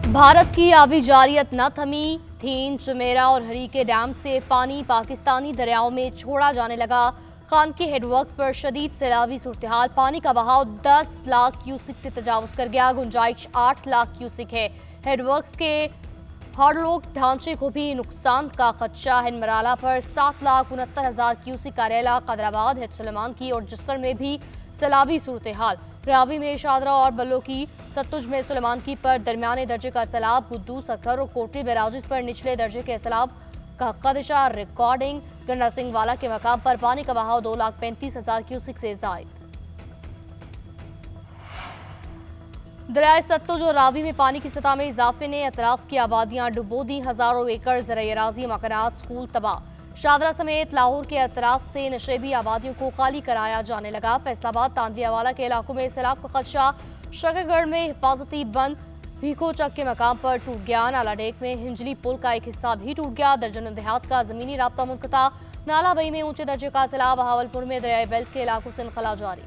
भारत की आबी जारियत न थमी। थीन, चुमेरा और हरीके डैम से पानी पाकिस्तानी दरियाओं में छोड़ा जाने लगा। खान के हेडवर्क्स पर शदीद सैलाबी सूरत-ए-हाल। पानी का बहाव 10 लाख क्यूसिक से तजावुज कर गया। गुंजाइश 8 लाख क्यूसिक है। हेडवर्क्स के हार्डलॉक ढांचे को भी नुकसान का खदशा है। मराला पर 7,69,000 क्यूसिक का रेला। कदराबाद, हेड सुलेमान की और जिस्सर में भी सैलाबी सूरत-ए-हाल। रावी में शादरा और बल्लो की, सतलुज में सुलेमान की पर दरमियाने दर्जे का सैलाब। गुद्दू, सखर और कोटरी बैराजेस पर निचले दर्जे के सैलाब का खदशा। रिकॉर्डिंग गंडा सिंह वाला के मकाम पर पानी का बहाव 2,35,000 क्यूसिक से जायद। दरियाए सतलुज और रावी में पानी की सतह में इजाफे ने अतराफ की आबादियां डुबो दी। हजारों एकड़ ज़राई अराज़ी, मकानात, स्कूल तबाह। शादरा समेत लाहौर के अतराफ से नशेबी आबादियों को खाली कराया जाने लगा। फैसलाबाद, तांदियावाला के इलाकों में सैलाब का खदशा। शकरगढ़ में हिफाजती बंद भीखो चक के मकाम पर टूट गया। नाला डेक में हिंजली पुल का एक हिस्सा भी टूट गया। दर्जनों देहात का जमीनी राब्ता मुनक़ता। नाला बई में ऊंचे दर्जे का सैलाब। बहावलपुर में दरियाई बेल्ट के इलाकों से इनखला जारी।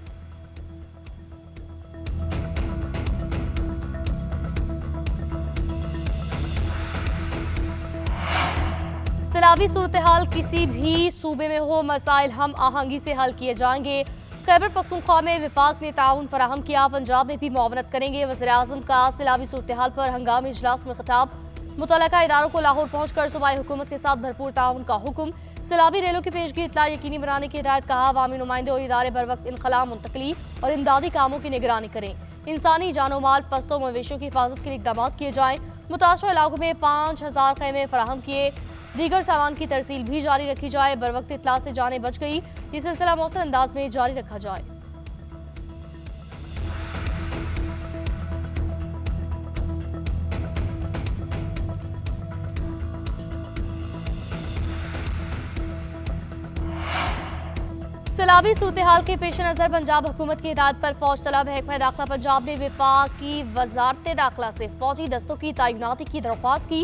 सैलाबी सूरत-ए-हाल किसी भी सूबे में हो, मसाइल हम आहंगी से हल किए जाएंगे। खैबर पख्तूनख्वा में विफाक ने ताउन फराहम किया। पंजाब में भी मुआवनत करेंगे। वज़ीर-ए-आज़म का सैलाबी सूरत-ए-हाल पर हंगामी इजलास में खिताब। मुतल्लिका इदारों को लाहौर पहुंचकर सूबाई हुकूमत के साथ भरपूर ताउन का हुक्म। सैलाबी रेलों की पेशगी इत्तला यकीनी बनाने की हिदायत। कहा, अवामी नुमाइंदे और इदारे बर वक्त इनखला, मुंतकली और इमदादी कामों की निगरानी करें। इंसानी जानो माल, फसलों मवेशियों की हिफाजत के लिए इकदाम किए जाएं। मुतासरा इलाकों में 5,000 खैमे फराहम किए। दीगर सामान की तरसील भी जारी रखी जाए। बर वक्त इत्तला से जाने बच गई। ये सिलसिला मौसम अंदाज में जारी रखा जाए। सैलाबी सूरत-ए-हाल के पेश नजर पंजाब हुकूमत की हिदायत पर फौज तलब। महकमा दाखिला पंजाब ने विफाकी वजारत दाखिला से फौजी दस्तों की तैनाती की दरख्वास्त की।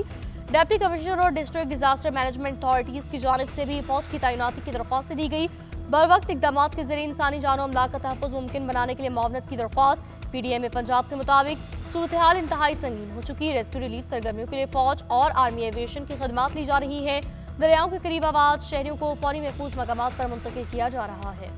डिप्टी कमिश्नर और डिस्ट्रिक्ट डिजास्टर मैनेजमेंट अथॉरिटीज की जानिब से भी फौज की तैनाती की दरख्वास्त दी गई। बर वक्त इकदाम के जरिए इंसानी जानो अमलाक का तहफ़्फ़ुज़ मुमकिन बनाने के लिए मुआवनत की दरख्वास्त। PDM में पंजाब के मुताबिक सूरत-ए-हाल इंतहाई संगीन हो चुकी। रेस्क्यू रिलीफ सरगर्मियों के लिए फौज और आर्मी एविएशन की खदमात ली जा रही हैं। दरियाओं के करीब आबाद शहरियों को फौरी महफूज मकामात पर मुंतकिल किया जा रहा है।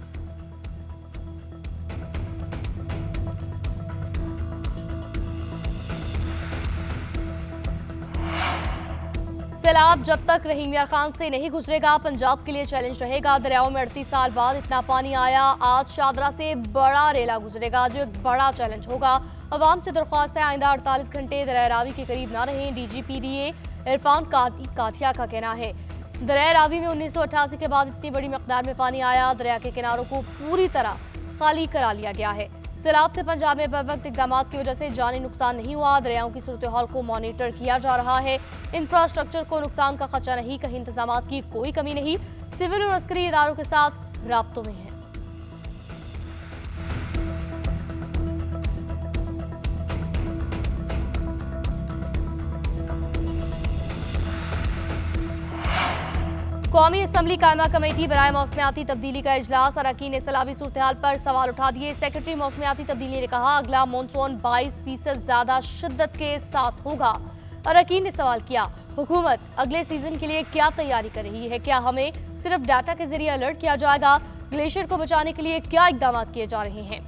सैलाब जब तक रहीम यार खान से नहीं गुजरेगा, पंजाब के लिए चैलेंज रहेगा। दरियाओं में 38 साल बाद इतना पानी आया। आज शादरा से बड़ा रेला गुजरेगा, जो एक बड़ा चैलेंज होगा। अवाम से दरख्वास्त है, आइंदा 48 घंटे दरिया रावी के करीब ना रहें। DGPDA इरफान काठिया का कहना है। दरिया रावी में 1988 के बाद इतनी बड़ी मकदार में पानी आया। दरिया के किनारों को पूरी तरह खाली करा लिया गया है। सैलाब से पंजाब में बर वक्त इकदाम की वजह से जानी नुकसान नहीं हुआ। दरियाओं की सूरत-ए-हाल को मॉनिटर किया जा रहा है। इंफ्रास्ट्रक्चर को नुकसान का खदशा नहीं, कहीं इंतजाम की कोई कमी नहीं। सिविल और अस्करी इदारों के साथ राब्तों में है। कौमी असम्बली कायमा कमेटी बराए मौसमियाती तब्दीली का इजलास। अरकान ने सैलाबी सूरत-ए-हाल पर सवाल उठा दिए। सेक्रेटरी मौसमियाती तब्दीली ने कहा, अगला मानसून 22% ज्यादा शिद्दत के साथ होगा। अरकान ने सवाल किया, हुकूमत अगले सीजन के लिए क्या तैयारी कर रही है? क्या हमें सिर्फ डाटा के जरिए अलर्ट किया जाएगा? ग्लेशियर को बचाने के लिए क्या इकदाम किए जा रहे हैं?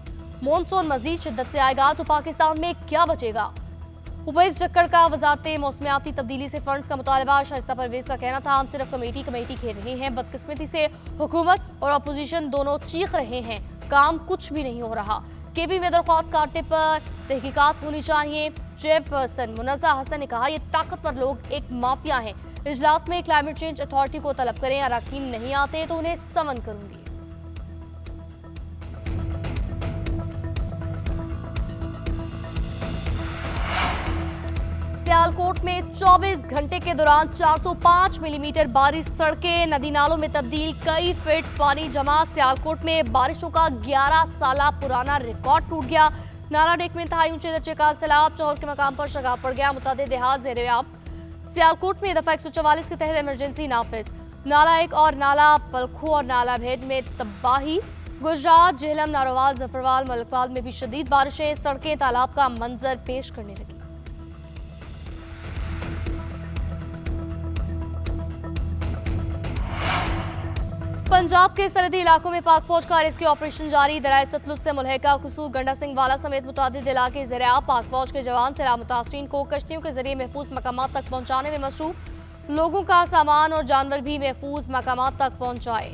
मानसून मजीद शिद्दत से आएगा तो पाकिस्तान में क्या बचेगा? उवैस जक्कड़ का वजारत मौसमियाती तब्दीली से फंड्स का मुतालबा। शाइस्ता परवेज का कहना था, हम सिर्फ कमेटी खेल रहे हैं। बदकिस्मती से हुकूमत और अपोजिशन दोनों चीख रहे हैं, काम कुछ भी नहीं हो रहा। KB में दरख्वास्त काटने पर तहकीकात होनी चाहिए। चेयरपर्सन मुनज़्ज़ा हसन ने कहा, ये ताकतवर लोग एक माफिया हैं। इजलास में क्लाइमेट चेंज अथॉरिटी को तलब करें। अरकान नहीं आते तो उन्हें समन करूंगी। सियालकोट में 24 घंटे के दौरान 405 मिलीमीटर बारिश। सड़कें नदी नालों में तब्दील, कई फीट पानी जमा। सियालकोट में बारिशों का 11 साल पुराना रिकॉर्ड टूट गया। नाला डेक में इंतहाई ऊंचे दर्जे का सैलाब। चौहर के मकाम पर शगाब पड़ गया। मुतादिद देहात ज़ेर-ए-आब। सियालकोट में दफा 144 के तहत इमरजेंसी नाफिज। नाला 1 और नाला पलखू और नाला भेड़ में तबाही। गुजरात, झेलम, नारोवाल, जफरवाल, मलकवाल में भी शदीद बारिशें। सड़कें तालाब का मंजर पेश करने लगी। पंजाब के सरहदी इलाकों में पाक फौज का रेस्क्यू ऑपरेशन जारी। दरिया सतलुज से मुलहका कसूर, गंडा सिंह वाला समेत मुतादिद इलाके ज़रिया पाक फौज के जवान सैलाब मुतासरीन को कश्तियों के जरिए महफूज मकामात तक पहुंचाने में मसरूफ। लोगों का सामान और जानवर भी महफूज मकामात तक पहुंचाए।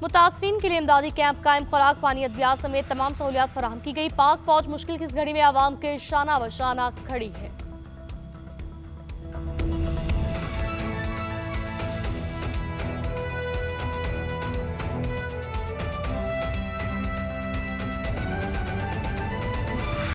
मुतासरीन के लिए इमदादी कैंप कायम, खुराक, पानी, अद्वियात समेत तमाम सहूलियात फराहम की गई। पाक फौज मुश्किल की इस घड़ी में आवाम के शाना व शाना खड़ी है।